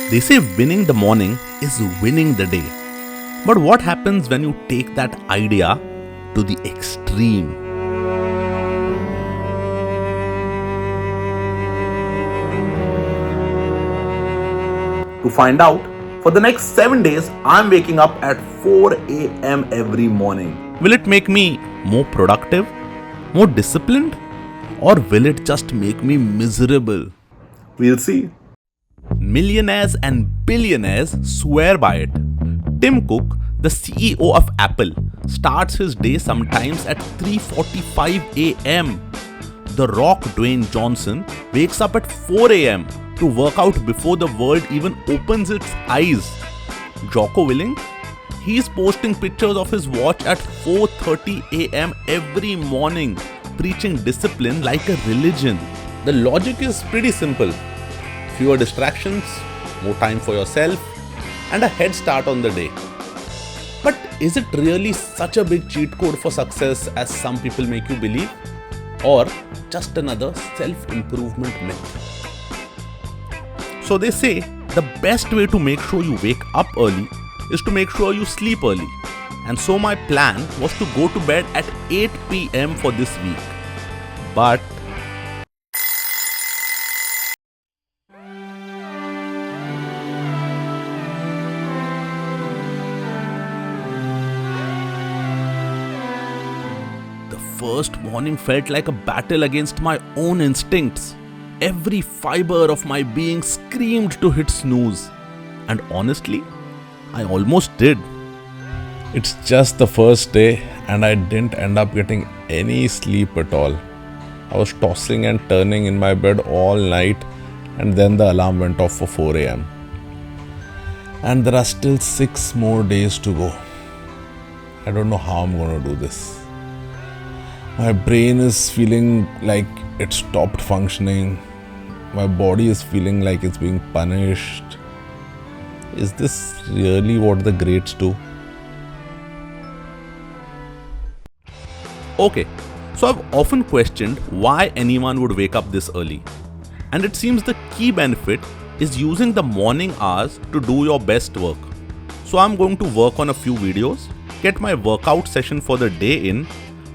They say winning the morning is winning the day. But what happens when you take that idea to the extreme? To find out, for the next 7 days, I'm waking up at 4 a.m. every morning. Will it make me more productive, more disciplined, or will it just make me miserable? We'll see. Millionaires and billionaires swear by it. Tim Cook, the CEO of Apple, starts his day sometimes at 3:45 a.m. The Rock, Dwayne Johnson, wakes up at 4 a.m. to work out before the world even opens its eyes. Jocko Willing, he's posting pictures of his watch at 4:30 a.m. every morning, preaching discipline like a religion. The logic is pretty simple. Fewer distractions, more time for yourself, and a head start on the day. But is it really such a big cheat code for success as some people make you believe? Or just another self-improvement myth? So they say the best way to make sure you wake up early is to make sure you sleep early. And so my plan was to go to bed at 8 p.m. for this week. But first morning felt like a battle against my own instincts. Every fiber of my being screamed to hit snooze. And honestly, I almost did. It's just the first day and I didn't end up getting any sleep at all. I was tossing and turning in my bed all night and then the alarm went off for 4 a.m. And there are still 6 more days to go. I don't know how I'm going to do this. My brain is feeling like it stopped functioning. My body is feeling like it's being punished. Is this really what the greats do? Okay, so I've often questioned why anyone would wake up this early. And it seems the key benefit is using the morning hours to do your best work. So I'm going to work on a few videos, get my workout session for the day in,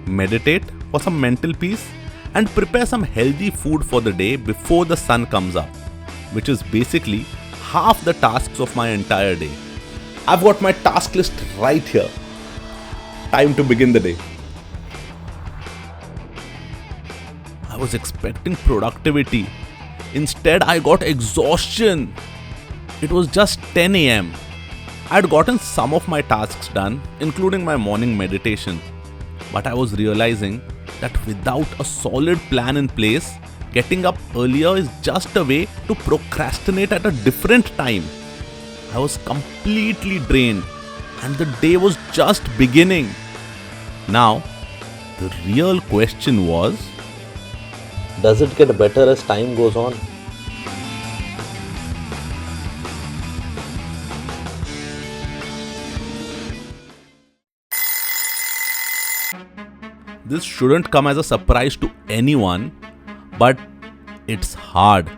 meditate for some mental peace, and prepare some healthy food for the day before the sun comes up, which is basically half the tasks of my entire day. I've got my task list right here. Time to begin the day. I was expecting productivity. Instead, I got exhaustion. It was just 10 a.m. I'd gotten some of my tasks done, including my morning meditation. But I was realizing that without a solid plan in place, getting up earlier is just a way to procrastinate at a different time. I was completely drained and the day was just beginning. Now, the real question was, does it get better as time goes on? This shouldn't come as a surprise to anyone, but it's hard.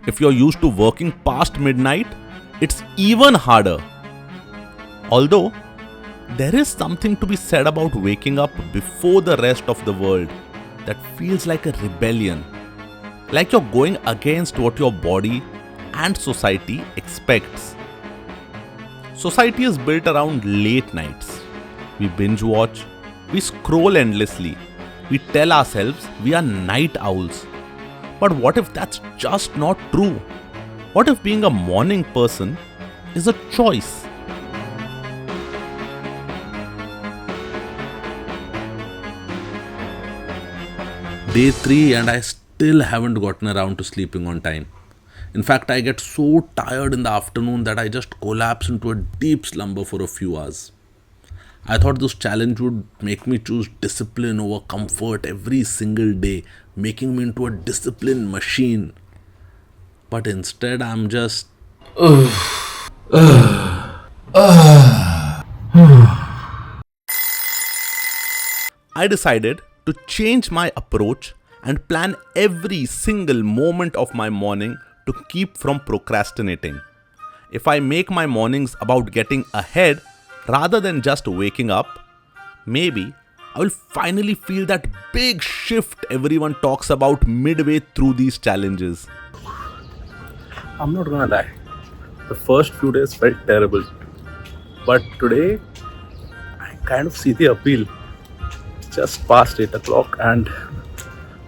If you're used to working past midnight, it's even harder. Although, there is something to be said about waking up before the rest of the world that feels like a rebellion. Like you're going against what your body and society expects. Society is built around late nights. We binge watch. We scroll endlessly. We tell ourselves we are night owls. But what if that's just not true? What if being a morning person is a choice? Day 3 and I still haven't gotten around to sleeping on time. In fact, I get so tired in the afternoon that I just collapse into a deep slumber for a few hours. I thought this challenge would make me choose discipline over comfort every single day, making me into a discipline machine. But instead, I'm just... I decided to change my approach and plan every single moment of my morning to keep from procrastinating. If I make my mornings about getting ahead rather than just waking up, maybe I will finally feel that big shift everyone talks about midway through these challenges. I'm not gonna lie, the first few days felt terrible, but today I kind of see the appeal. It's just past 8 o'clock and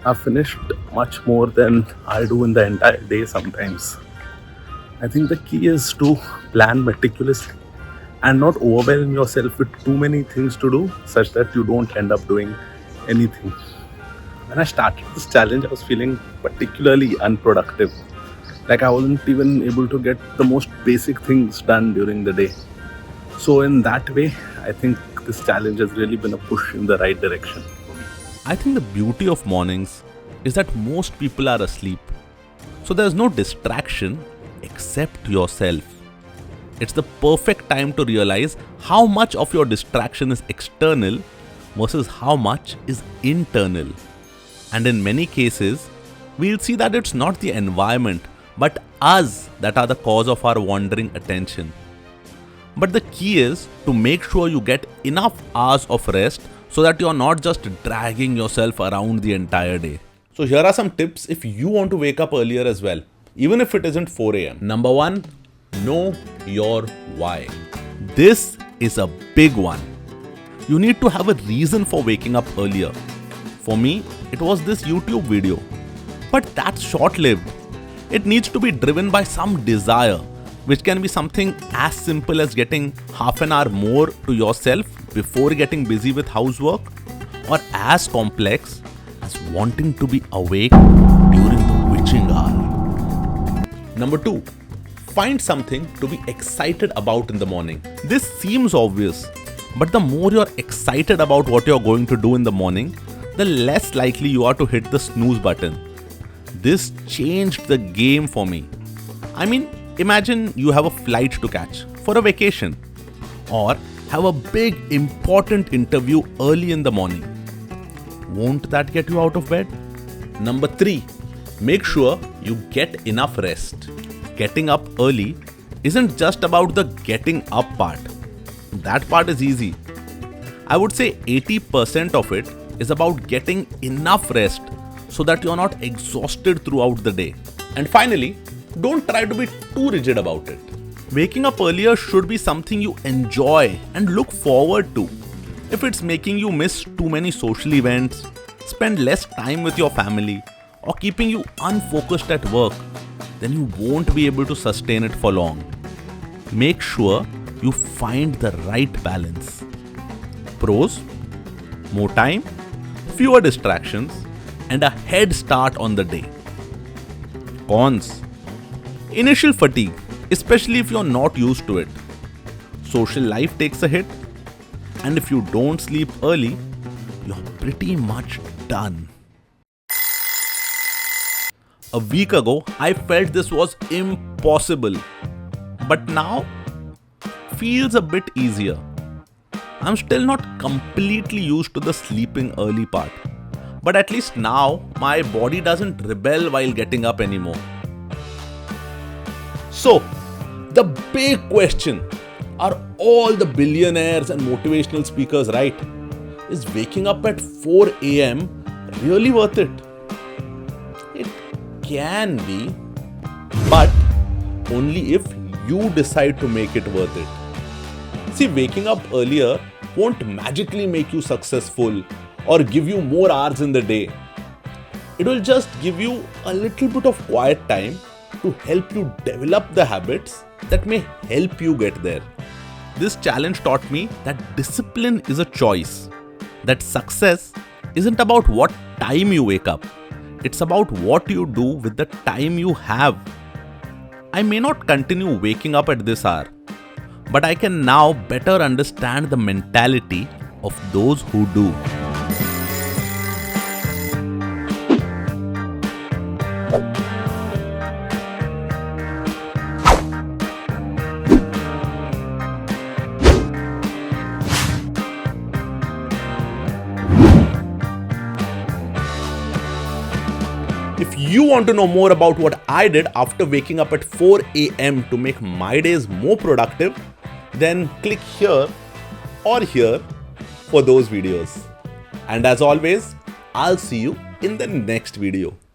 I've finished much more than I do in the entire day sometimes. I think the key is to plan meticulously and not overwhelm yourself with too many things to do such that you don't end up doing anything. When I started this challenge, I was feeling particularly unproductive. Like I wasn't even able to get the most basic things done during the day. So in that way, I think this challenge has really been a push in the right direction for me. I think the beauty of mornings is that most people are asleep. So there's no distraction except yourself. It's the perfect time to realize how much of your distraction is external versus how much is internal. And in many cases, we'll see that it's not the environment but us that are the cause of our wandering attention. But the key is to make sure you get enough hours of rest so that you're not just dragging yourself around the entire day. So here are some tips if you want to wake up earlier as well, even if it isn't 4 a.m. Number 1, know your why. This is a big one. You need to have a reason for waking up earlier. For me, it was this YouTube video. But that's short-lived. It needs to be driven by some desire, which can be something as simple as getting half an hour more to yourself before getting busy with housework, or as complex as wanting to be awake during the witching hour. Number 2, find something to be excited about in the morning. This seems obvious, but the more you're excited about what you're going to do in the morning, the less likely you are to hit the snooze button. This changed the game for me. I mean, imagine you have a flight to catch for a vacation or have a big important interview early in the morning. Won't that get you out of bed? Number 3, make sure you get enough rest. Getting up early isn't just about the getting up part. That part is easy. I would say 80% of it is about getting enough rest so that you're not exhausted throughout the day. And finally, don't try to be too rigid about it. Waking up earlier should be something you enjoy and look forward to. If it's making you miss too many social events, spend less time with your family, or keeping you unfocused at work, then you won't be able to sustain it for long. Make sure you find the right balance. Pros: more time, fewer distractions, and a head start on the day. Cons: initial fatigue, especially if you're not used to it. Social life takes a hit, and if you don't sleep early, you're pretty much done. A week ago, I felt this was impossible, but now feels a bit easier. I'm still not completely used to the sleeping early part, but at least now my body doesn't rebel while getting up anymore. So, the big question, are all the billionaires and motivational speakers right? Is waking up at 4 a.m. really worth it? It can be, but only if you decide to make it worth it. See, waking up earlier won't magically make you successful or give you more hours in the day. It will just give you a little bit of quiet time to help you develop the habits that may help you get there. This challenge taught me that discipline is a choice, that success isn't about what time you wake up, it's about what you do with the time you have. I may not continue waking up at this hour, but I can now better understand the mentality of those who do. If you want to know more about what I did after waking up at 4 a.m. to make my days more productive, then click here or here for those videos. And as always, I'll see you in the next video.